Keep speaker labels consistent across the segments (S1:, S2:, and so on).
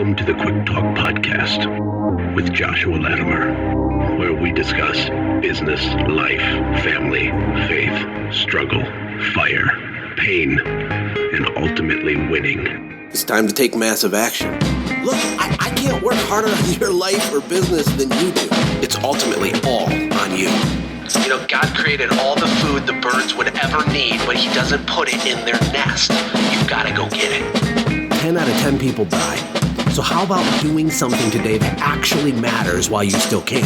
S1: Welcome to the Quick Talk Podcast with Joshua Latimer, where we discuss business, life, family, faith, struggle, fire, pain, and ultimately winning.
S2: It's time to take massive action. Look, I can't work harder on your life or business than you do. It's ultimately all on you.
S3: You know, God created all the food the birds would ever need, but he doesn't put it in their nest. You've got to go get it.
S2: 10 out of 10 people die. So how about doing something today that actually matters while you still can?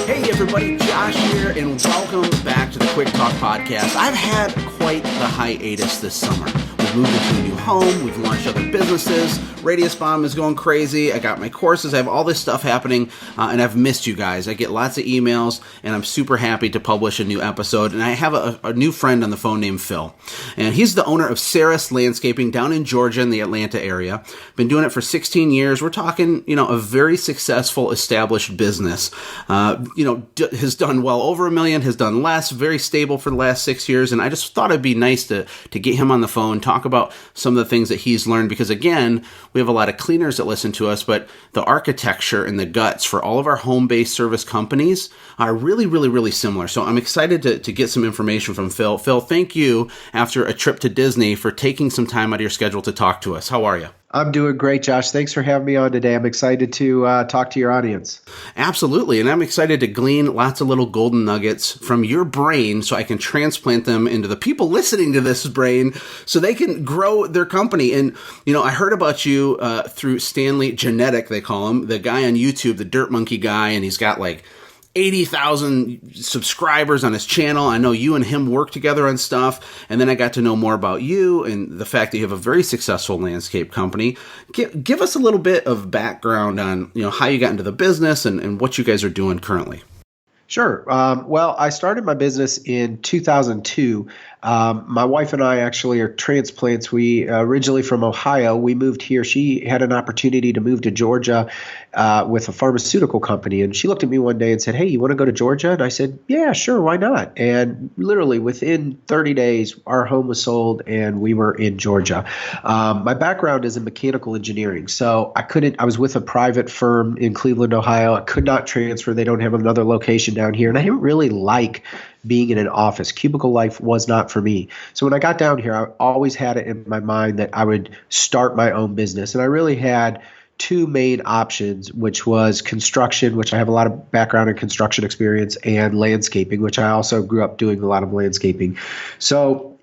S2: Hey everybody, Josh here, and welcome back to the Quick Talk Podcast. I've had quite the hiatus this summer. We've moved into a new home, we've launched other businesses, Radius Bomb is going crazy, I got my courses, I have all this stuff happening, and I've missed you guys. I get lots of emails, and I'm super happy to publish a new episode, and I have a new friend on the phone named Phil, and he's the owner of Sarros Landscaping down in Georgia in the Atlanta area. Been doing it for 16 years. We're talking, a very successful, established business. Has done well over $1 million, has done less, very stable for the last 6 years, and I just thought it'd be nice to get him on the phone, talk about some of the things that he's learned, because again, we have a lot of cleaners that listen to us, but the architecture and the guts for all of our home-based service companies are really, really, really similar. So I'm excited to get some information from Phil. Phil, thank you, after a trip to Disney, for taking some time out of your schedule to talk to us. How are you?
S4: I'm doing great, Josh. Thanks for having me on today. I'm excited to talk to your audience.
S2: Absolutely. And I'm excited to glean lots of little golden nuggets from your brain so I can transplant them into the people listening to this brain so they can grow their company. And, I heard about you through Stanley Genetic, they call him, the guy on YouTube, the Dirt Monkey guy, and he's got like 80,000 subscribers on his channel. I know you and him work together on stuff. And then I got to know more about you and the fact that you have a very successful landscape company. Give us a little bit of background on, how you got into the business and what you guys are doing currently.
S4: Sure. Well, I started my business in 2002. My wife and I actually are transplants. We originally from Ohio. We moved here. She had an opportunity to move to Georgia with a pharmaceutical company. And she looked at me one day and said, "Hey, you want to go to Georgia?" And I said, "Yeah, sure. Why not?" And literally within 30 days, our home was sold and we were in Georgia. My background is in mechanical engineering. So I was with a private firm in Cleveland, Ohio. I could not transfer. They don't have another location down here. And I didn't really like being in an office. Cubicle life was not for me. So when I got down here, I always had it in my mind that I would start my own business. And I really had two main options, which was construction, which I have a lot of background in construction experience, and landscaping, which I also grew up doing a lot of landscaping. So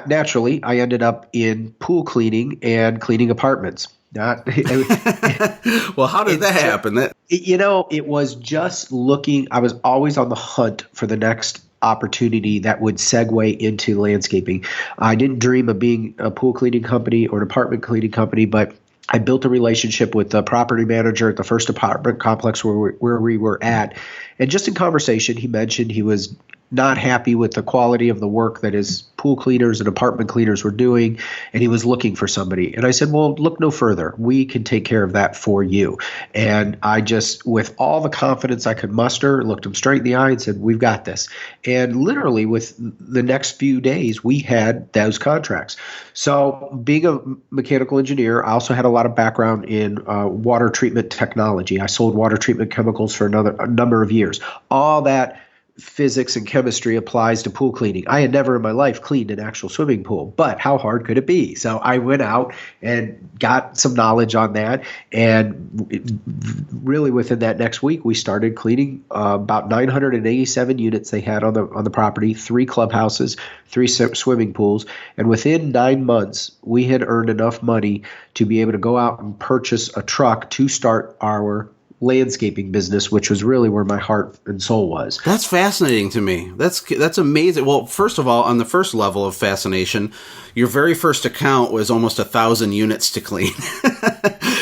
S4: naturally, I ended up in pool cleaning and cleaning apartments.
S2: Well, how did that happen?
S4: It was just looking. I was always on the hunt for the next opportunity that would segue into landscaping. I didn't dream of being a pool cleaning company or an apartment cleaning company, but I built a relationship with the property manager at the first apartment complex where we were at. And just in conversation, he mentioned he was not happy with the quality of the work that his pool cleaners and apartment cleaners were doing, and he was looking for somebody. And I said, "Well, look no further. We can take care of that for you." And I just, with all the confidence I could muster, looked him straight in the eye and said, "We've got this." And literally with the next few days, we had those contracts. So being a mechanical engineer, I also had a lot of background in water treatment technology. I sold water treatment chemicals for a number of years. All that physics and chemistry applies to pool cleaning. I had never in my life cleaned an actual swimming pool, but how hard could it be? So I went out and got some knowledge on that. And really within that next week, we started cleaning about 987 units they had on the property, 3 clubhouses, 3 swimming pools. And within 9 months, we had earned enough money to be able to go out and purchase a truck to start our landscaping business, which was really where my heart and soul was.
S2: That's fascinating to me. That's amazing. Well, first of all, on the first level of fascination, your very first account was almost 1,000 units to clean.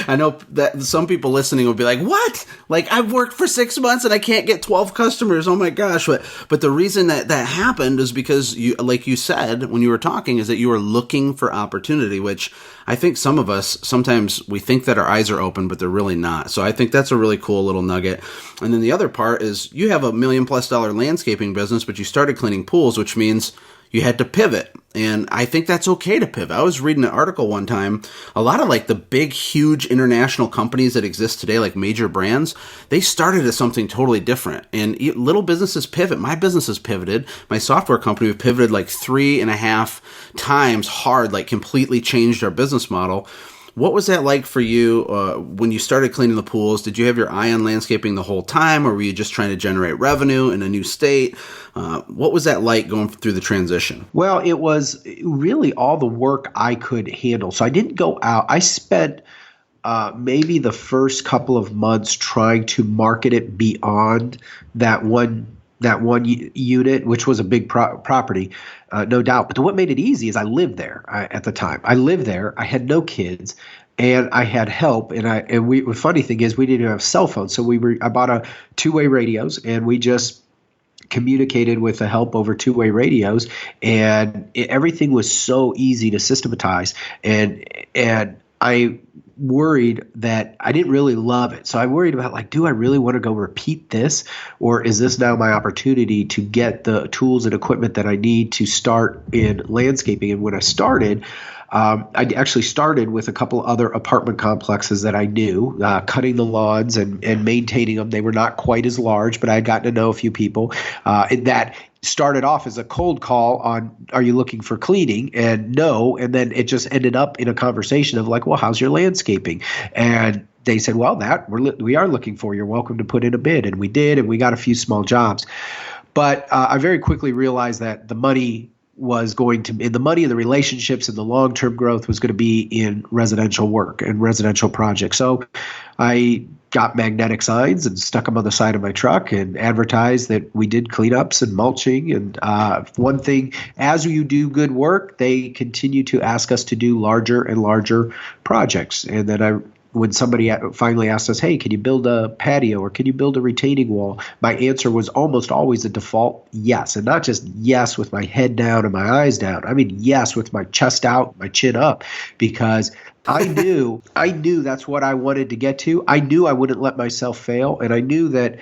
S2: I know that some people listening will be like, "What? Like, I've worked for 6 months and I can't get 12 customers. Oh my gosh." But the reason that happened is because you, like you said, when you were talking, is that you were looking for opportunity, which I think some of us, sometimes we think that our eyes are open, but they're really not. So I think that's a really cool little nugget. And then the other part is you have $1 million+ landscaping business, but you started cleaning pools, which means you had to pivot. And I think that's okay to pivot. I was reading an article one time, a lot of like the big, huge international companies that exist today, like major brands, they started as something totally different. And little businesses pivot. My business has pivoted. My software company, we pivoted like 3.5 times hard, like completely changed our business model. What was that like for you when you started cleaning the pools? Did you have your eye on landscaping the whole time, or were you just trying to generate revenue in a new state? What was that like going through the transition?
S4: Well, it was really all the work I could handle. So I didn't go out. I spent maybe the first couple of months trying to market it beyond that one unit, which was a big property, no doubt. But what made it easy is I lived there at the time. I lived there. I had no kids, and I had help. And the funny thing is, we didn't have cell phones, so I bought a two-way radios, and we just communicated with the help over two-way radios, and everything was so easy to systematize. And I worried that I didn't really love it. So I worried about, like, do I really want to go repeat this, or is this now my opportunity to get the tools and equipment that I need to start in landscaping? And when I started, I actually started with a couple other apartment complexes that I knew, cutting the lawns and maintaining them. They were not quite as large, but I had gotten to know a few people. And that started off as a cold call on, are you looking for cleaning? And no. And then it just ended up in a conversation of like, well, how's your landscaping? And they said, well, we are looking for, you're welcome to put in a bid. And we did, and we got a few small jobs. But I very quickly realized that the money and the relationships and the long-term growth was going to be in residential work and residential projects. So I got magnetic signs and stuck them on the side of my truck and advertised that we did cleanups and mulching. And one thing, as you do good work, they continue to ask us to do larger and larger projects. And then when somebody finally asked us, hey, can you build a patio or can you build a retaining wall? My answer was almost always a default yes. And not just yes with my head down and my eyes down. I mean, yes with my chest out, my chin up, because I knew that's what I wanted to get to. I knew I wouldn't let myself fail. And I knew that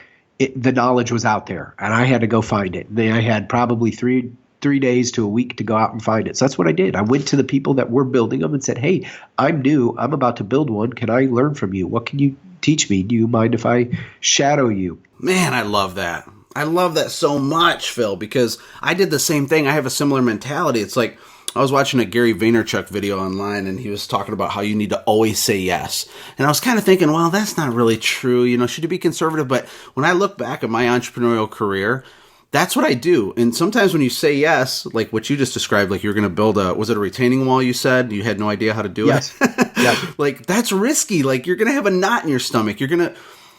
S4: the knowledge was out there and I had to go find it. And I had probably three days to a week to go out and find it. So that's what I did. I went to the people that were building them and said, hey, I'm new. I'm about to build one. Can I learn from you? What can you teach me? Do you mind if I shadow you?
S2: Man, I love that. I love that so much, Phil, because I did the same thing. I have a similar mentality. It's like I was watching a Gary Vaynerchuk video online, and he was talking about how you need to always say yes. And I was kind of thinking, well, that's not really true. Should you be conservative? But when I look back at my entrepreneurial career, that's what I do. And sometimes when you say yes, like what you just described, like you're going to build was it a retaining wall you said? You had no idea how to do it? Yes. Like that's risky. Like you're going to have a knot in your stomach. You're going to,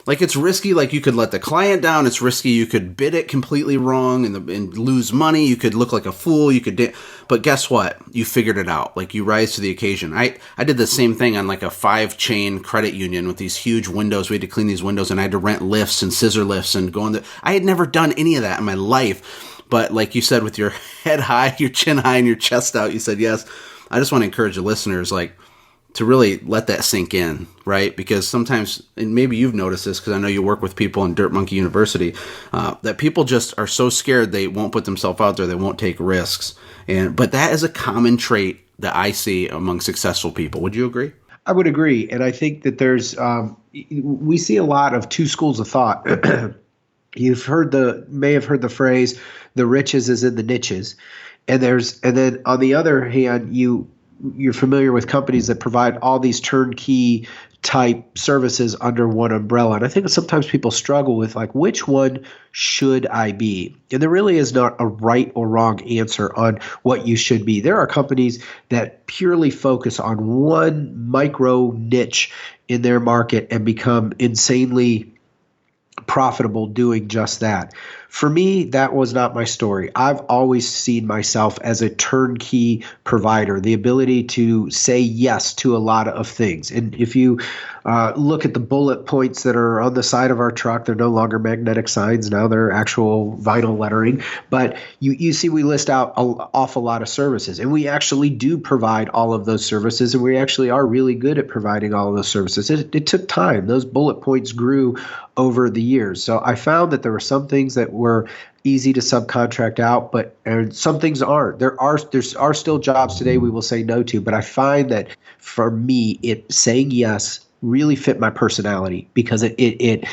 S2: like it's risky. Like you could let the client down. It's risky. You could bid it completely wrong and lose money. You could look like a fool. But guess what? You figured it out. Like you rise to the occasion. I did the same thing on like a 5-chain credit union with these huge windows. We had to clean these windows and I had to rent lifts and scissor lifts and go in I had never done any of that in my life. But like you said, with your head high, your chin high, and your chest out, you said yes. I just want to encourage the listeners, like, to really let that sink in, right? Because sometimes, and maybe you've noticed this because I know you work with people in Dirt Monkey University, that people just are so scared they won't put themselves out there, they won't take risks. But that is a common trait that I see among successful people. Would you agree?
S4: I would agree. And I think that we see a lot of two schools of thought. You've may have heard the phrase, the riches is in the niches. And then on the other hand, you're familiar with companies that provide all these turnkey type services under one umbrella. And I think sometimes people struggle with like, which one should I be? And there really is not a right or wrong answer on what you should be. There are companies that purely focus on one micro niche in their market and become insanely profitable doing just that. For me, that was not my story. I've always seen myself as a turnkey provider, the ability to say yes to a lot of things. And if you look at the bullet points that are on the side of our truck, they're no longer magnetic signs. Now they're actual vinyl lettering. But you see we list out an awful lot of services. And we actually do provide all of those services. And we actually are really good at providing all of those services. It took time. Those bullet points grew over the years. So I found that there were some things that were easy to subcontract out, but some things aren't. There are still jobs today we will say no to, but I find that for me, saying yes really fit my personality because it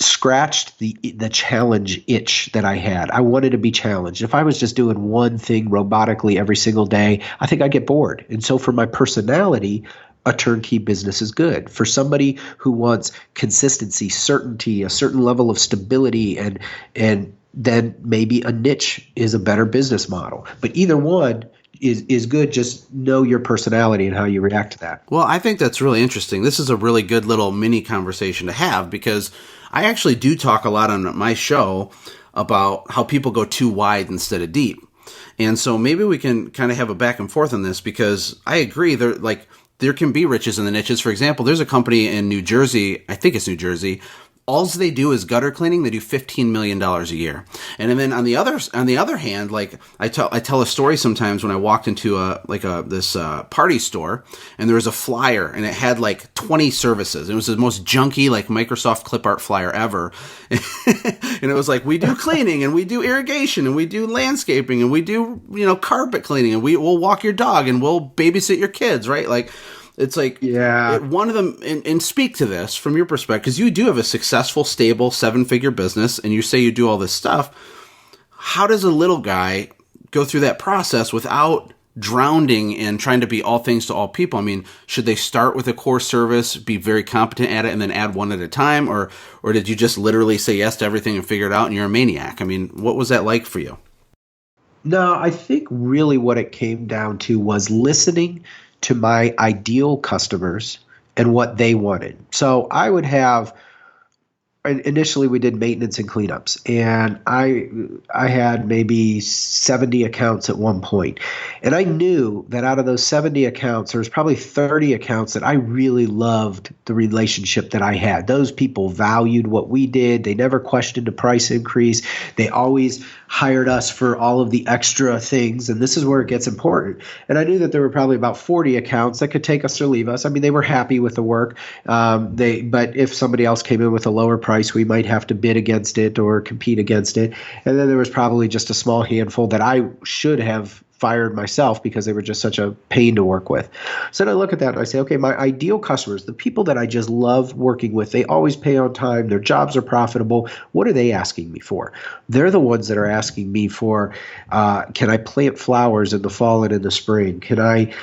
S4: scratched the challenge itch that I had. I wanted to be challenged. If I was just doing one thing robotically every single day, I think I'd get bored. And so for my personality, a turnkey business is good. For somebody who wants consistency, certainty, a certain level of stability, and then maybe a niche is a better business model. But either one is good. Just know your personality and how you react to that.
S2: Well, I think that's really interesting. This is a really good little mini conversation to have because I actually do talk a lot on my show about how people go too wide instead of deep. And so maybe we can kind of have a back and forth on this because I agree there can be riches in the niches. For example, there's a company in New Jersey, I think it's New Jersey, all they do is gutter cleaning. They do $15 million a year. And then on the other hand, like I tell a story sometimes when I walked into this party store and there was a flyer and it had like 20 services. It was the most junky like Microsoft clip art flyer ever. And it was like, we do cleaning and we do irrigation and we do landscaping and we do, carpet cleaning and we'll walk your dog and we'll babysit your kids, right? Like, it's like, one of them, and speak to this from your perspective, because you do have a successful, stable, 7-figure business, and you say you do all this stuff. How does a little guy go through that process without drowning in trying to be all things to all people? I mean, should they start with a core service, be very competent at it, and then add one at a time? Or did you just literally say yes to everything and figure it out and you're a maniac? I mean, what was that like for you?
S4: No, I think really what it came down to was listening to my ideal customers and what they wanted. So I would have, initially we did maintenance and cleanups, and I had maybe 70 accounts at one point. And I knew that out of those 70 accounts, there was probably 30 accounts that I really loved the relationship that I had. Those people valued what we did. They never questioned a price increase. They always hired us for all of the extra things, and this is where it gets important. And I knew that there were probably about 40 accounts that could take us or leave us. I mean, they were happy with the work, but if somebody else came in with a lower price, we might have to bid against it or compete against it. And then there was probably just a small handful that I should have fired myself because they were just such a pain to work with. So then I look at that and I say, okay, my ideal customers, the people that I just love working with, they always pay on time, their jobs are profitable. What are they asking me for? They're the ones that are asking me for, can I plant flowers in the fall and in the spring? Can I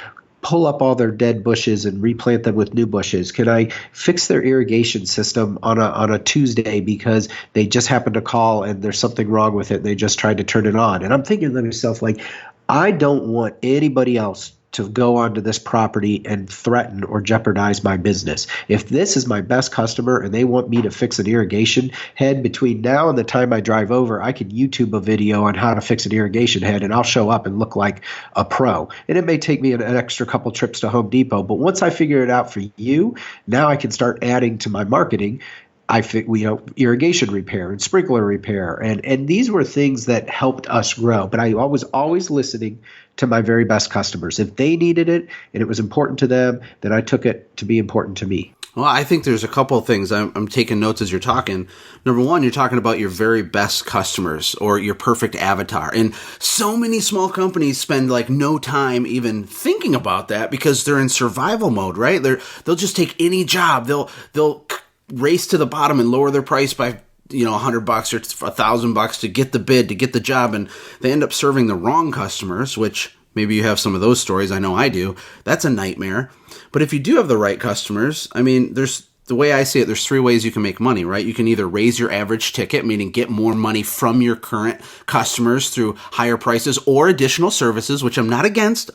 S4: pull up all their dead bushes and replant them with new bushes? Can I fix their irrigation system on a Tuesday because they just happened to call and there's something wrong with it and they just tried to turn it on? And I'm thinking to myself, like, I don't want anybody else to go onto this property and threaten or jeopardize my business. If this is my best customer and they want me to fix an irrigation head between now and the time I drive over, I can YouTube a video on how to fix an irrigation head and I'll show up and look like a pro. And it may take me an extra couple trips to Home Depot, but once I figure it out for you, now I can start adding to my marketing irrigation repair and sprinkler repair. And these were things that helped us grow. But I was always listening to my very best customers. If they needed it and it was important to them, then I took it to be important to me.
S2: Well, I think there's a couple of things. I'm taking notes as you're talking. Number one, you're talking about your very best customers or your perfect avatar. And so many small companies spend like no time even thinking about that because they're in survival mode, right? They'll just take any job. They'll race to the bottom and lower their price by $100 or $1,000 to get the bid, to get the job, and they end up serving the wrong customers, which maybe you have some of those stories. I know I do. That's a nightmare. But if you do have the right customers, I mean, the way I see it, there's 3 ways you can make money, right? You can either raise your average ticket, meaning get more money from your current customers through higher prices or additional services, which I'm not against.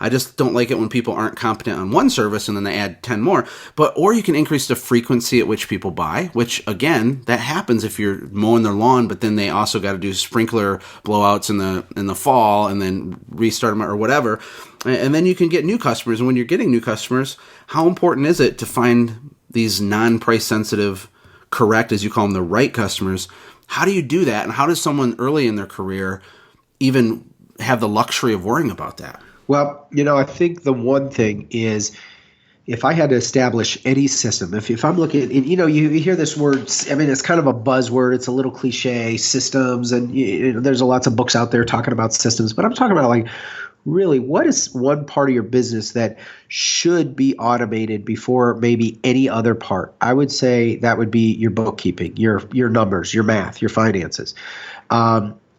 S2: I just don't like it when people aren't competent on one service and then they add 10 more. Or you can increase the frequency at which people buy, which again, that happens if you're mowing their lawn, but then they also got to do sprinkler blowouts in the fall and then restart them or whatever. And then you can get new customers. And when you're getting new customers, how important is it to find these non-price sensitive, correct, as you call them, the right customers? How do you do that? And how does someone early in their career even have the luxury of worrying about that?
S4: Well, I think the one thing is if I had to establish any system, if I'm looking, and, you hear this word, I mean, it's kind of a buzzword. It's a little cliche, systems, and there's lots of books out there talking about systems, but I'm talking about like, really, what is one part of your business that should be automated before maybe any other part? I would say that would be your bookkeeping, your numbers, your math, your finances.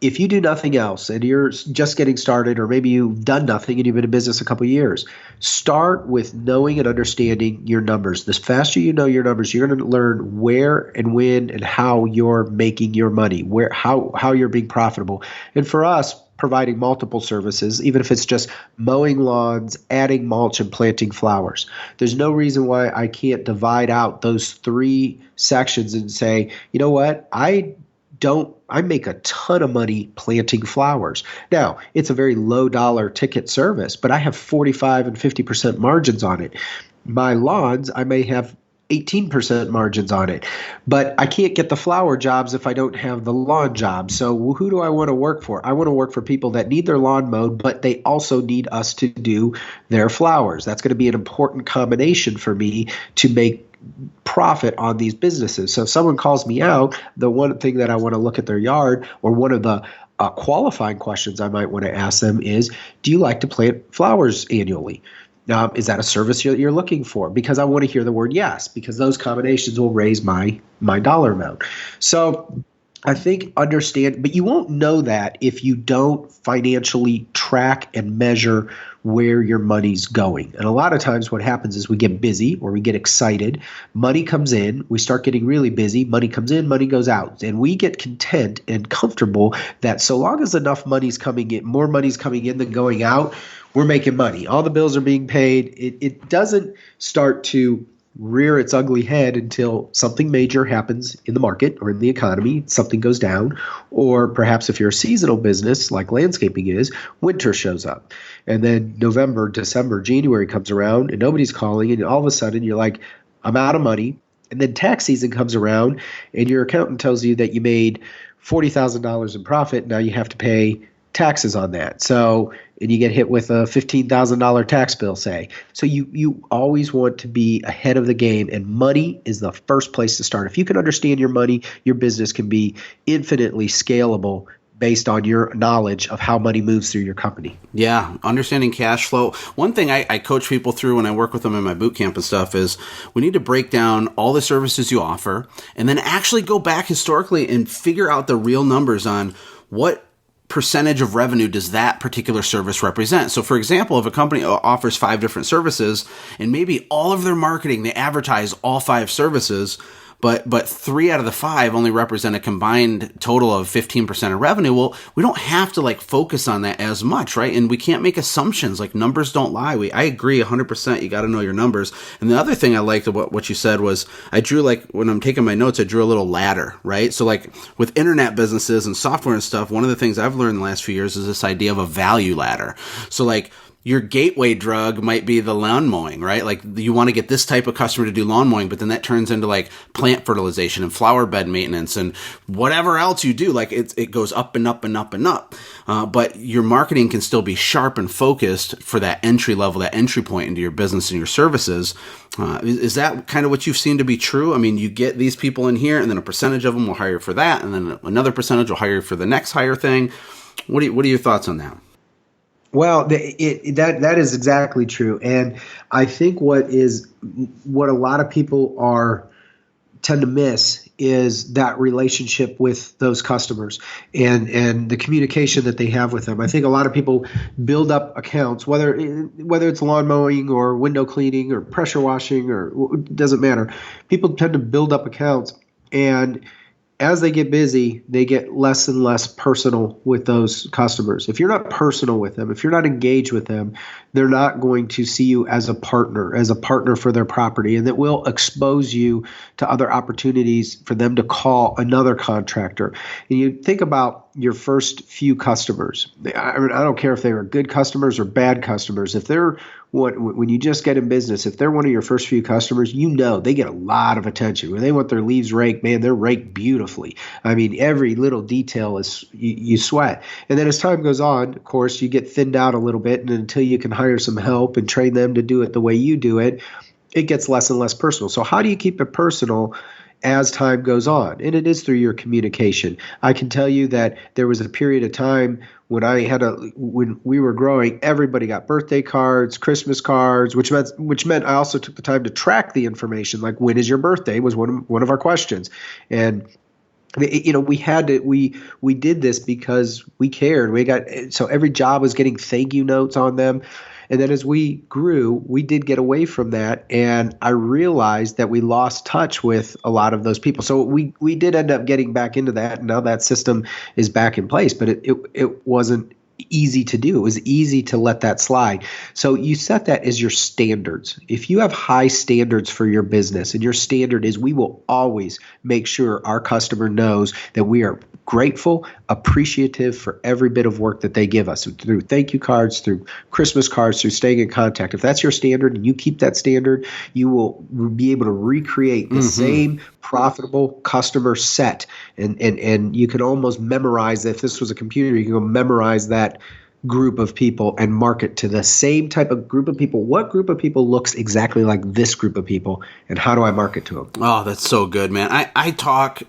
S4: If you do nothing else and you're just getting started, or maybe you've done nothing and you've been in business a couple of years, start with knowing and understanding your numbers. The faster you know your numbers, you're going to learn where and when and how you're making your money, how you're being profitable. And for us, providing multiple services, even if it's just mowing lawns, adding mulch, and planting flowers. There's no reason why I can't divide out those 3 sections and say, you know what, I make a ton of money planting flowers. Now, it's a very low dollar ticket service, but I have 45 and 50% margins on it. My lawns, I may have 18% margins on it, but I can't get the flower jobs if I don't have the lawn jobs. So who do I want to work for? I want to work for people that need their lawn mowed, but they also need us to do their flowers. That's going to be an important combination for me to make profit on these businesses. So if someone calls me out, the one thing that I want to look at their yard, or one of the qualifying questions I might want to ask them is, do you like to plant flowers annually? Is that a service you're looking for? Because I want to hear the word yes, because those combinations will raise my dollar amount. So I think understand, but you won't know that if you don't financially track and measure where your money's going. And a lot of times what happens is we get busy or we get excited. Money comes in. We start getting really busy. Money comes in, money goes out. And we get content and comfortable that so long as enough money's coming in, more money's coming in than going out, we're making money. All the bills are being paid. It doesn't start to rear its ugly head until something major happens in the market or in the economy, something goes down, or perhaps if you're a seasonal business like landscaping is, winter shows up. And then November, December, January comes around and nobody's calling, and all of a sudden you're like, I'm out of money. And then tax season comes around and your accountant tells you that you made $40,000 in profit. Now you have to pay taxes on that. So, and you get hit with a $15,000 tax bill, say. So you always want to be ahead of the game, and money is the first place to start. If you can understand your money, your business can be infinitely scalable based on your knowledge of how money moves through your company.
S2: Yeah, understanding cash flow. One thing I coach people through when I work with them in my boot camp and stuff is we need to break down all the services you offer and then actually go back historically and figure out the real numbers on what percentage of revenue does that particular service represent. So for example, if a company offers 5 different services and maybe all of their marketing, they advertise all 5 services, but 3 out of the 5 only represent a combined total of 15% of revenue. Well, we don't have to focus on that as much, right? And we can't make assumptions. Numbers don't lie. I agree 100%. You got to know your numbers. And the other thing I liked about what you said was I drew, when I'm taking my notes, I drew a little ladder, right? So with internet businesses and software and stuff, one of the things I've learned in the last few years is this idea of a value ladder. So your gateway drug might be the lawn mowing, right? You want to get this type of customer to do lawn mowing, but then that turns into plant fertilization and flower bed maintenance and whatever else you do. It goes up and up and up and up. But your marketing can still be sharp and focused for that entry level, that entry point into your business and your services. Is that kind of what you've seen to be true? I mean, you get these people in here and then a percentage of them will hire you for that. And then another percentage will hire you for the next hire thing. What are your thoughts on that?
S4: Well, that is exactly true, and I think what a lot of people tend to miss is that relationship with those customers and the communication that they have with them. I think a lot of people build up accounts, whether it's lawn mowing or window cleaning or pressure washing, or it doesn't matter. People tend to build up accounts, and as they get busy, they get less and less personal with those customers. If you're not personal with them, if you're not engaged with them, they're not going to see you as a partner for their property, and that will expose you to other opportunities for them to call another contractor. And you think about your first few customers. I don't care if they were good customers or bad customers. If they're when you just get in business, if they're one of your first few customers, they get a lot of attention. When they want their leaves raked, man, they're raked beautifully. I mean, every little detail is you sweat. And then as time goes on, of course, you get thinned out a little bit, and until you can hire some help and train them to do it the way you do it, it gets less and less personal. So how do you keep it personal as time goes on? And it is through your communication. I can tell you that there was a period of time when when we were growing, everybody got birthday cards, Christmas cards, which meant I also took the time to track the information. Like, when is your birthday was one of our questions. And we did this because we cared. So every job was getting thank you notes on them. And then as we grew, we did get away from that. And I realized that we lost touch with a lot of those people. So we did end up getting back into that. And now that system is back in place, but it wasn't easy to do. It was easy to let that slide. So you set that as your standards. If you have high standards for your business, and your standard is, we will always make sure our customer knows that we are grateful, appreciative for every bit of work that they give us, through thank you cards, through Christmas cards, through staying in contact. If that's your standard and you keep that standard, you will be able to recreate the same profitable customer set. And you can almost memorize, if this was a computer, you can go memorize that group of people and market to the same type of group of people. What group of people looks exactly like this group of people, and how do I market to them?
S2: Oh, that's so good, man. I've talked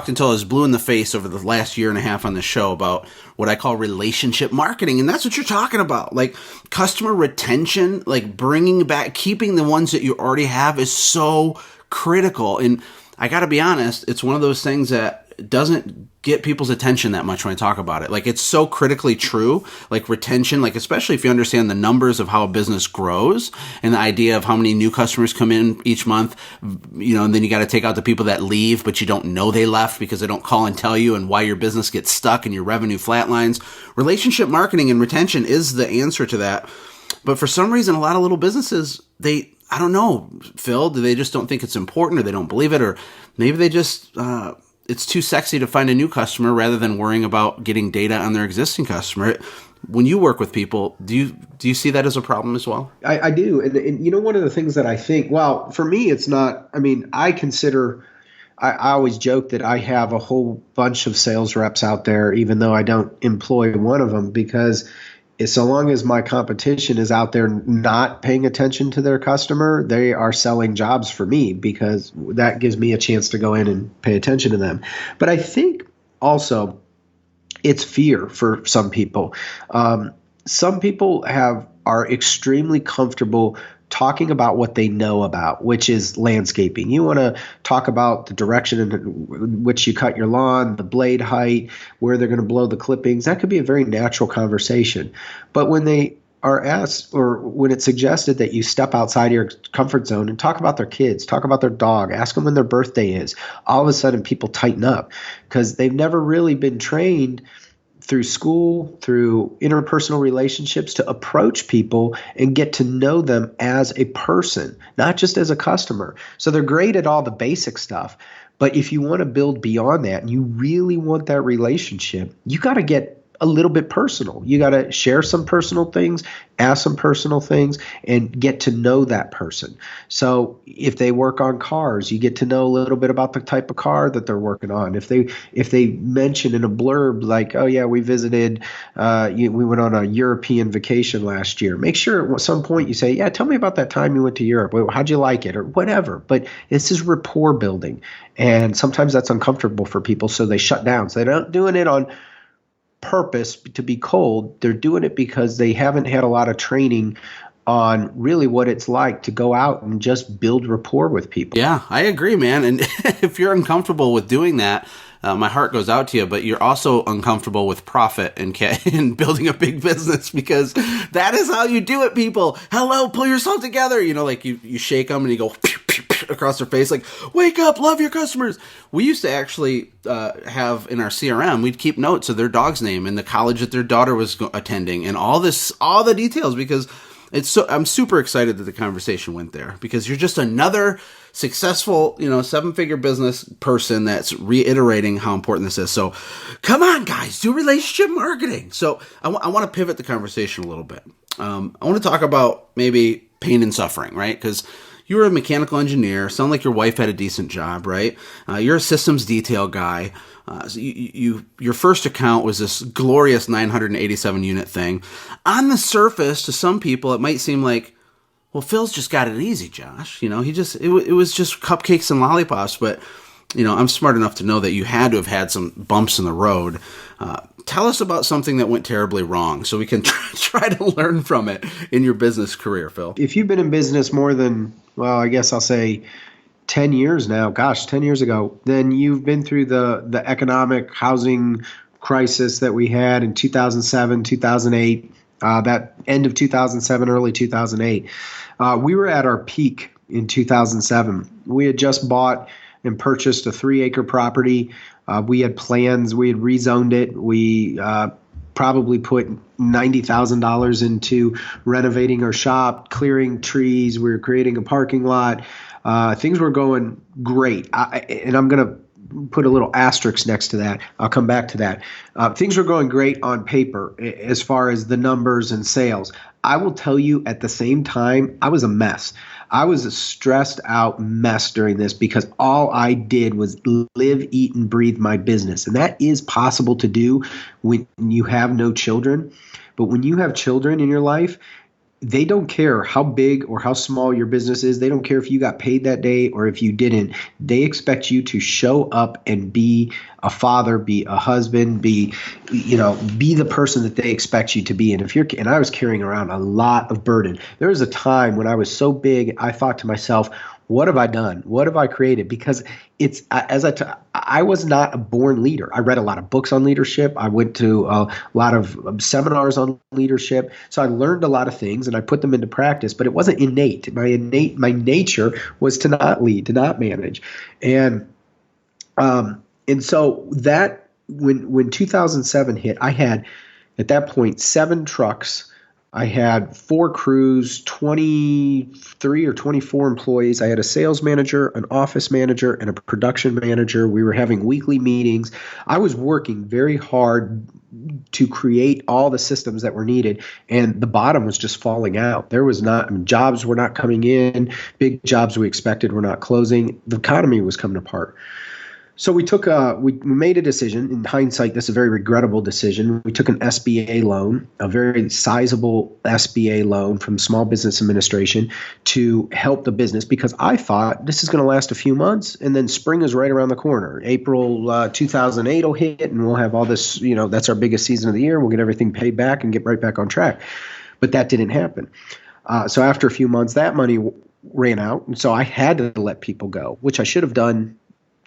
S2: until I was blue in the face over the last year and a half on the show about what I call relationship marketing. And that's what you're talking about. Like, customer retention, like bringing back, keeping the ones that you already have is so critical. And I got to be honest, it's one of those things that doesn't get people's attention that much when I talk about it. Like, it's so critically true, like retention, like especially if you understand the numbers of how a business grows and the idea of how many new customers come in each month, and then you got to take out the people that leave, but you don't know they left because they don't call and tell you, and why your business gets stuck and your revenue flatlines. Relationship marketing and retention is the answer to that. But for some reason, a lot of little businesses, I don't know, Phil, they just don't think it's important, or they don't believe it, or maybe they just, it's too sexy to find a new customer rather than worrying about getting data on their existing customer. When you work with people, do you see that as a problem as well?
S4: I do. And one of the things that I think, well, for me, it's not, I always joke that I have a whole bunch of sales reps out there, even though I don't employ one of them, because so long as my competition is out there not paying attention to their customer, they are selling jobs for me, because that gives me a chance to go in and pay attention to them. But I think also it's fear for some people. Some people are extremely comfortable talking about what they know about, which is landscaping. You want to talk about the direction in which you cut your lawn, the blade height, where they're going to blow the clippings. That could be a very natural conversation. But when they are asked, or when it's suggested that you step outside your comfort zone and talk about their kids, talk about their dog, ask them when their birthday is, all of a sudden people tighten up, because they've never really been trained through school, through interpersonal relationships, to approach people and get to know them as a person, not just as a customer. So they're great at all the basic stuff. But if you want to build beyond that and you really want that relationship, you got to get a little bit personal. You got to share some personal things, ask some personal things, and get to know that person. So if they work on cars, you get to know a little bit about the type of car that they're working on. If they mention in a blurb like, oh yeah, we visited, we went on a European vacation last year, make sure at some point you say, yeah, tell me about that time you went to Europe. How'd you like it, or whatever. But this is rapport building, and sometimes that's uncomfortable for people, so they shut down. So they're not doing it on purpose to be cold. They're doing it because they haven't had a lot of training on really what it's like to go out and just build rapport with people.
S2: Yeah, I agree, man. And if you're uncomfortable with doing that, my heart goes out to you, but you're also uncomfortable with profit and building a big business, because that is how you do it, people. Hello, pull yourself together. Like you shake them and you go pew, pew, pew, across their face, like, wake up, love your customers. We used to actually have in our CRM, we'd keep notes of their dog's name and the college that their daughter was attending and all the details, because I'm super excited that the conversation went there, because you're just another successful, 7-figure business person that's reiterating how important this is. So come on, guys, do relationship marketing. So I want to pivot the conversation a little bit. I want to talk about maybe pain and suffering, right? Because you were a mechanical engineer. Sound like your wife had a decent job, right? You're a systems detail guy. So your first account was this glorious 987 unit thing. On the surface, to some people, it might seem like, well, Phil's just got it easy, Josh. You know, it was just cupcakes and lollipops. But, you know, I'm smart enough to know that you had to have had some bumps in the road. Tell us about something that went terribly wrong so we can try to learn from it in your business career, Phil.
S4: If you've been in business more than, well, I guess I'll say 10 years now, 10 years ago, then you've been through the economic housing crisis that we had in 2007, 2008, that end of 2007, early 2008. We were at our peak in 2007. We had just bought and purchased a 3-acre property. We had plans. We had rezoned it. We probably put $90,000 into renovating our shop, clearing trees. We were creating a parking lot. Things were going great. And I'm going to put a little asterisk next to that. I'll come back to that. Things were going great on paper as far as the numbers and sales. I will tell you at the same time, I was a mess. I was a stressed out mess during this because all I did was live, eat, and breathe my business. And that is possible to do when you have no children. But when you have children in your life, they don't care how big or how small your business is. They don't care if you got paid that day or if you didn't. They expect you to show up and be a father, be a husband, be the person that they expect you to be. And I was carrying around a lot of burden. There was a time when I was so big, I thought to myself, what have I done? What have I created? Because I was not a born leader. I read a lot of books on leadership. I went to a lot of seminars on leadership. So I learned a lot of things and I put them into practice, but it wasn't innate. My nature was to not lead, to not manage. And so that when 2007 hit, I had at that point 7 trucks. I had 4 crews, 23 or 24 employees. I had a sales manager, an office manager, and a production manager. We were having weekly meetings. I was working very hard to create all the systems that were needed, and the bottom was just falling out. Jobs were not coming in. Big jobs we expected were not closing. The economy was coming apart. So we made a decision. In hindsight, this is a very regrettable decision. We took an SBA loan, a very sizable SBA loan from Small Business Administration to help the business because I thought this is going to last a few months and then spring is right around the corner. April 2008 will hit and we'll have all this, that's our biggest season of the year. We'll get everything paid back and get right back on track. But that didn't happen. So after a few months, that money ran out. And so I had to let people go, which I should have done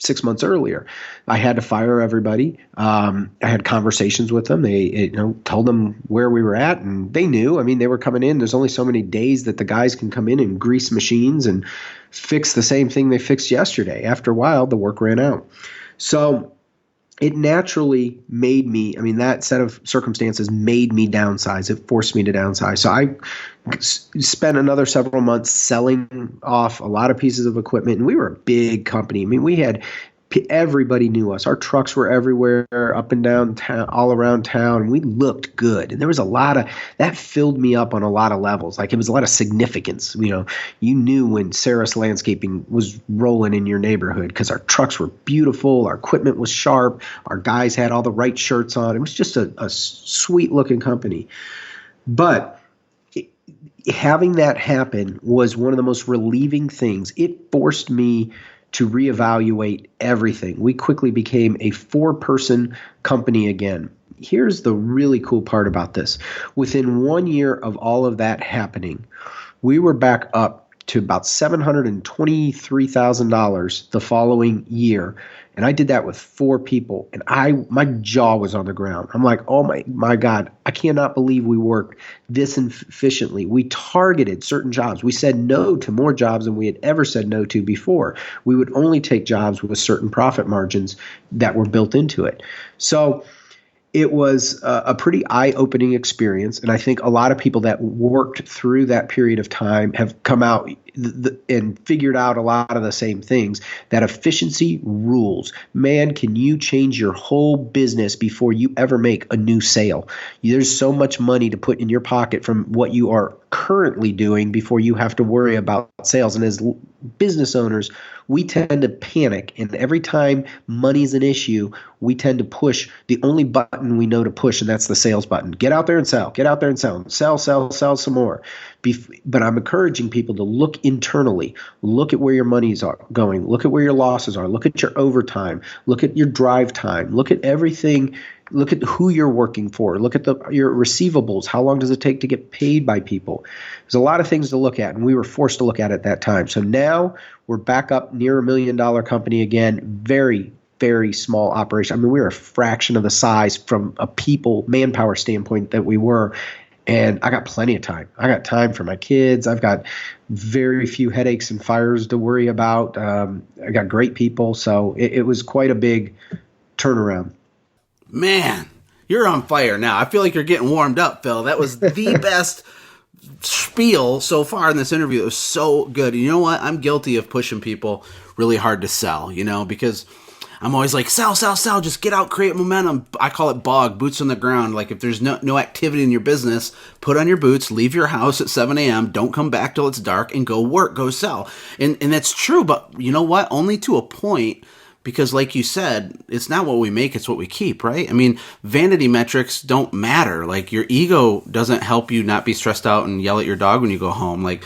S4: 6 months earlier. I had to fire everybody. I had conversations with them. They told them where we were at, and they knew. I mean, they were coming in. There's only so many days that the guys can come in and grease machines and fix the same thing they fixed yesterday. After a while, the work ran out. So it naturally made me, that set of circumstances made me downsize. It forced me to downsize. So I spent another several months selling off a lot of pieces of equipment. And we were a big company. Everybody knew us. Our trucks were everywhere, up and down town, all around town. We looked good. And there was a lot of that filled me up on a lot of levels. Like it was a lot of significance. You knew when Sarros Landscaping was rolling in your neighborhood because our trucks were beautiful. Our equipment was sharp. Our guys had all the right shirts on. It was just a sweet looking company. But having that happen was one of the most relieving things. It forced me to reevaluate everything. We quickly became a 4-person company again. Here's the really cool part about this. Within 1 year of all of that happening, we were back up to about $723,000 the following year. And I did that with 4 people. And my jaw was on the ground. I'm like, oh my God, I cannot believe we worked this efficiently. We targeted certain jobs. We said no to more jobs than we had ever said no to before. We would only take jobs with certain profit margins that were built into it. So it was a pretty eye-opening experience, and I think a lot of people that worked through that period of time have come out and figured out a lot of the same things, that efficiency rules. Man, can you change your whole business before you ever make a new sale? There's so much money to put in your pocket from what you are currently doing before you have to worry about sales. And as business owners, we tend to panic. And every time money's an issue, we tend to push the only button we know to push, and that's the sales button. Get out there and sell. Get out there and sell. Sell some more. But I'm encouraging people to look internally, look at where your money's are going, look at where your losses are, look at your overtime, look at your drive time, look at everything. Look at who you're working for. Look at your receivables. How long does it take to get paid by people? There's a lot of things to look at, and we were forced to look at it at that time. So now we're back up near $1 million company again. Very, very small operation. I mean, we were a fraction of the size from a manpower standpoint that we were. And I got plenty of time. I got time for my kids. I've got very few headaches and fires to worry about. I got great people. So it was quite a big turnaround.
S2: Man, you're on fire now. I feel like you're getting warmed up, Phil. That was the best spiel so far in this interview. It was so good. And you know what? I'm guilty of pushing people really hard to sell, because I'm always like, sell, just get out, create momentum. I call it BOG, boots on the ground. Like if there's no activity in your business, put on your boots, leave your house at 7 a.m., don't come back till it's dark, and go work, go sell. And that's true, but you know what? Only to a point. Because like you said, it's not what we make, it's what we keep, right? I mean, vanity metrics don't matter. Like your ego doesn't help you not be stressed out and yell at your dog when you go home. Like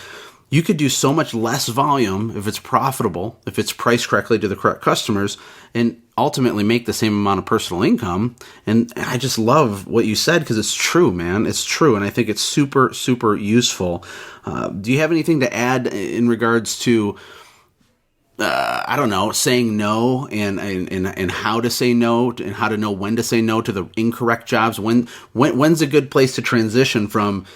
S2: you could do so much less volume if it's profitable, if it's priced correctly to the correct customers, and ultimately make the same amount of personal income. And I just love what you said because it's true, man. It's true. And I think it's super, super useful. Do you have anything to add in regards to I don't know, saying no and how to say no and how to know when to say no to the incorrect jobs? When's a good place to transition from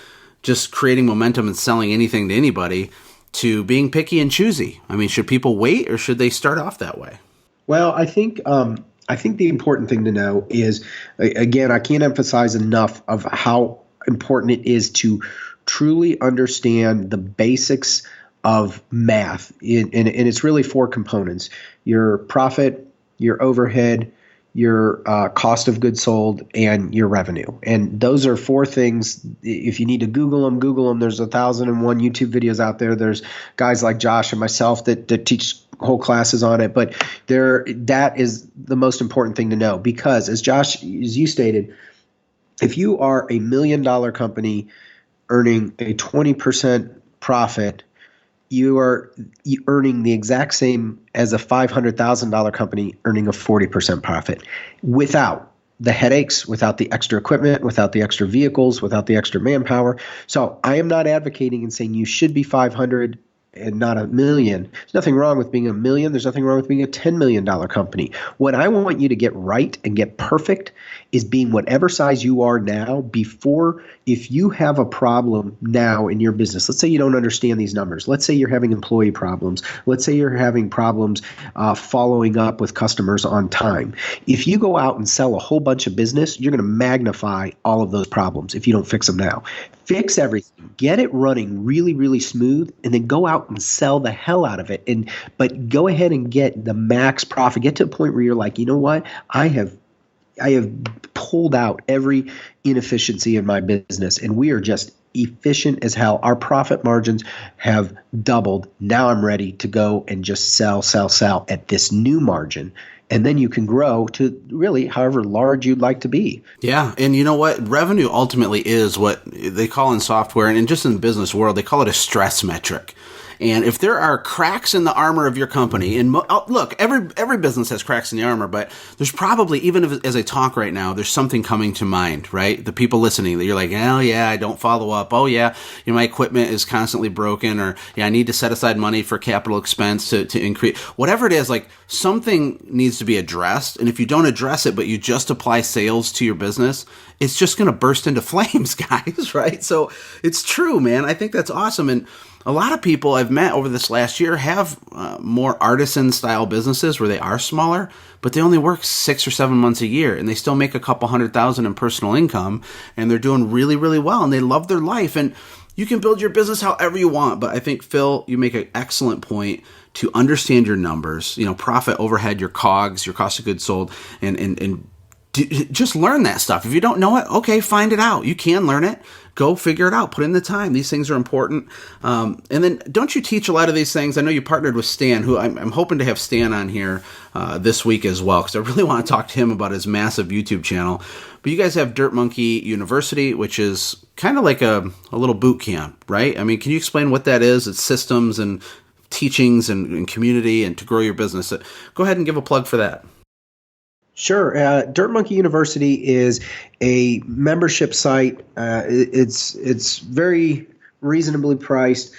S2: just creating momentum and selling anything to anybody to being picky and choosy? I mean, should people wait or should they start off that way?
S4: Well, I think the important thing to know is, again, I can't emphasize enough of how important it is to truly understand the basics of math, and it's really 4 components: your profit, your overhead, your cost of goods sold, and your revenue. And those are 4 things. If you need to Google them. There's 1,001 YouTube videos out there. There's guys like Josh and myself that teach whole classes on it. But that is the most important thing to know, because as you stated, if you are a $1 million company earning a 20% profit, you are earning the exact same as a $500,000 company earning a 40% profit, without the headaches, without the extra equipment, without the extra vehicles, without the extra manpower. So I am not advocating and saying you should be 500 and not $1 million. There's nothing wrong with being $1 million. There's nothing wrong with being a $10 million company. What I want you to get right and get perfect is being whatever size you are now before. If you have a problem now in your business, let's say you don't understand these numbers. Let's say you're having employee problems. Let's say you're having problems following up with customers on time. If you go out and sell a whole bunch of business, you're going to magnify all of those problems if you don't fix them now. Fix everything. Get it running really, really smooth, and then go out and sell the hell out of it. But go ahead and get the max profit. Get to a point where you're like, you know what? I have pulled out every inefficiency in my business, and we are just efficient as hell. Our profit margins have doubled. Now I'm ready to go and just sell at this new margin. And then you can grow to really however large you'd like to be.
S2: Yeah. And you know what? Revenue ultimately is what they call in software and just in the business world, they call it a stress metric. And if there are cracks in the armor of your company, and look, every business has cracks in the armor, but there's probably, even as I talk right now, there's something coming to mind, right? The people listening that you're like, oh yeah, I don't follow up. Oh yeah, my equipment is constantly broken, or yeah, I need to set aside money for capital expense to increase, whatever it is, like something needs to be addressed. And if you don't address it, but you just apply sales to your business, it's just going to burst into flames, guys, right? So it's true, man. I think that's awesome. And a lot of people I've met over this last year have more artisan-style businesses where they are smaller, but they only work 6 or 7 months a year, and they still make a couple $100,000 in personal income, and they're doing really, really well, and they love their life. And you can build your business however you want, but I think, Phil, you make an excellent point to understand your numbers, profit, overhead, your COGS, your cost of goods sold, and just learn that stuff. If you don't know it, okay, find it out. You can learn it. Go figure it out. Put in the time. These things are important. And then don't you teach a lot of these things? I know you partnered with Stan, who I'm hoping to have Stan on here this week as well, because I really want to talk to him about his massive YouTube channel. But you guys have Dirt Monkey University, which is kind of like a little boot camp, right? I mean, can you explain what that is? It's systems and teachings and community and to grow your business. Go ahead and give a plug for that.
S4: Sure. Dirt Monkey University is a membership site. It's very reasonably priced.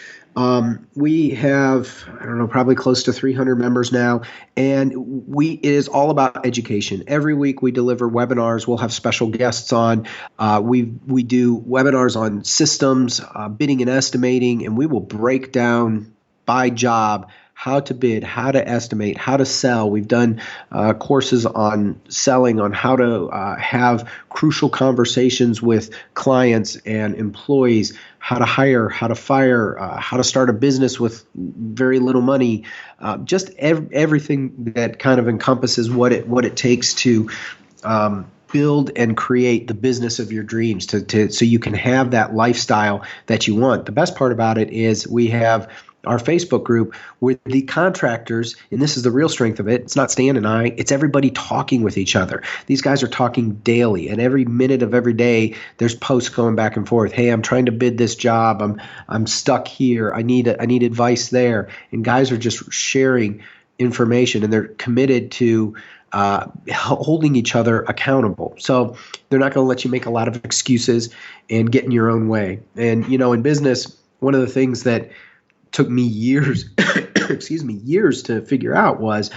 S4: We have, I don't know, probably close to 300 members now, and it is all about education. Every week we deliver webinars. We'll have special guests on. We do webinars on systems, bidding and estimating, and we will break down by job how to bid, how to estimate, how to sell. We've done courses on selling, on how to have crucial conversations with clients and employees, how to hire, how to fire, how to start a business with very little money, just everything that kind of encompasses what it takes to build and create the business of your dreams so you can have that lifestyle that you want. The best part about it is we have our Facebook group with the contractors, and this is the real strength of it. It's not Stan and I, it's everybody talking with each other. These guys are talking daily, and every minute of every day there's posts going back and forth. Hey, I'm trying to bid this job. I'm stuck here. I need advice there. And guys are just sharing information, and they're committed to holding each other accountable. So they're not going to let you make a lot of excuses and get in your own way. And, in business, one of the things that took me years, years to figure out was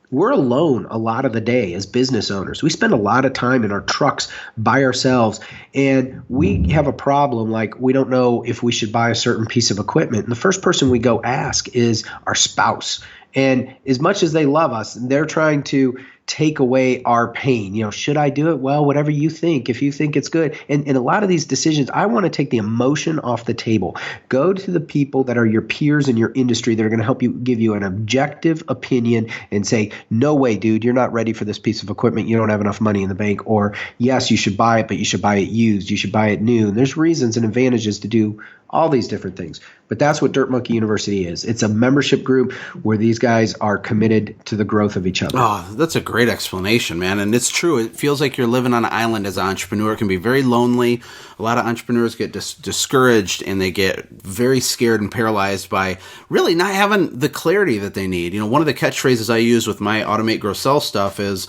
S4: we're alone a lot of the day as business owners. We spend a lot of time in our trucks by ourselves, and we have a problem like we don't know if we should buy a certain piece of equipment. And the first person we go ask is our spouse. And as much as they love us, they're trying to take away our pain. Should I do it? Well, whatever you think, if you think it's good. And a lot of these decisions, I want to take the emotion off the table. Go to the people that are your peers in your industry that are going to help you, give you an objective opinion and say, no way, dude, you're not ready for this piece of equipment. You don't have enough money in the bank. Or yes, you should buy it, but you should buy it used. You should buy it new. And there's reasons and advantages to do all these different things. But that's what Dirt Monkey University is. It's a membership group where these guys are committed to the growth of each other.
S2: Oh, that's a great explanation, man. And it's true. It feels like you're living on an island as an entrepreneur. It can be very lonely. A lot of entrepreneurs get discouraged, and they get very scared and paralyzed by really not having the clarity that they need. One of the catchphrases I use with my Automate, Grow, Sell stuff is,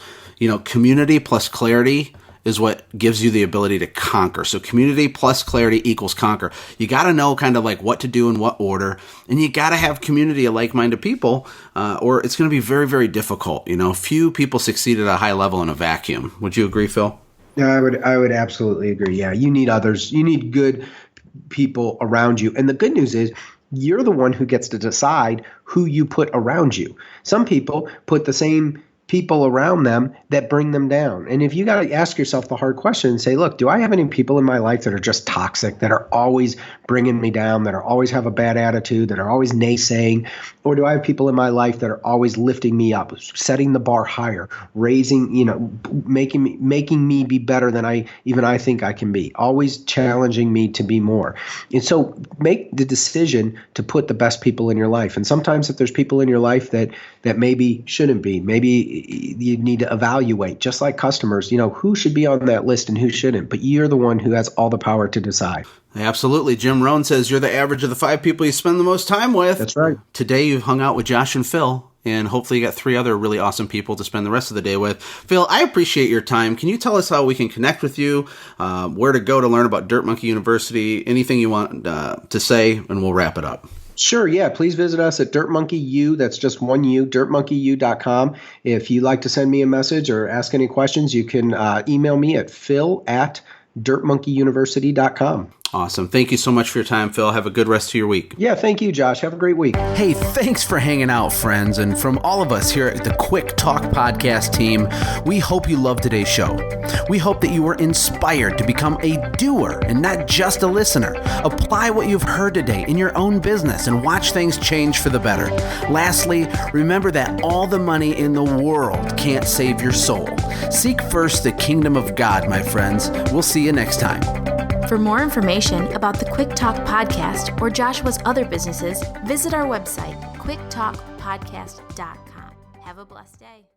S2: community plus clarity is what gives you the ability to conquer. So community plus clarity equals conquer. You got to know kind of like what to do in what order, and you got to have community of like-minded people, or it's going to be very, very difficult. Few people succeed at a high level in a vacuum. Would you agree, Phil?
S4: Yeah, I would absolutely agree. Yeah, you need others. You need good people around you. And the good news is you're the one who gets to decide who you put around you. Some people put the same people around them that bring them down. And if you got to ask yourself the hard question and say, look, do I have any people in my life that are just toxic, that are always bringing me down, that are always have a bad attitude, that are always naysaying? Or do I have people in my life that are always lifting me up, setting the bar higher, raising, making me be better than I think I can be, always challenging me to be more? And so make the decision to put the best people in your life. And sometimes if there's people in your life that maybe shouldn't be, maybe you need to evaluate, just like customers, who should be on that list and who shouldn't. But you're the one who has all the power to decide.
S2: Absolutely. Jim Rohn says you're the average of the 5 people you spend the most time with.
S4: That's right.
S2: Today you've hung out with Josh and Phil, and hopefully you got 3 other really awesome people to spend the rest of the day with. Phil, I appreciate your time. Can you tell us how we can connect with you, where to go to learn about Dirt Monkey University, anything you want to say, and we'll wrap it up.
S4: Sure, yeah. Please visit us at Dirt Monkey U. That's just one U, dirtmonkeyu.com. If you'd like to send me a message or ask any questions, you can email me at phil@dirtmonkeyuniversity.com.
S2: Awesome. Thank you so much for your time, Phil. Have a good rest of your week.
S4: Yeah, thank you, Josh. Have a great week.
S2: Hey, thanks for hanging out, friends. And from all of us here at the Quick Talk Podcast team, we hope you loved today's show. We hope that you were inspired to become a doer and not just a listener. Apply what you've heard today in your own business and watch things change for the better. Lastly, remember that all the money in the world can't save your soul. Seek first the kingdom of God, my friends. We'll see you next time.
S5: For more information about the Quick Talk Podcast or Joshua's other businesses, visit our website, quicktalkpodcast.com. Have a blessed day.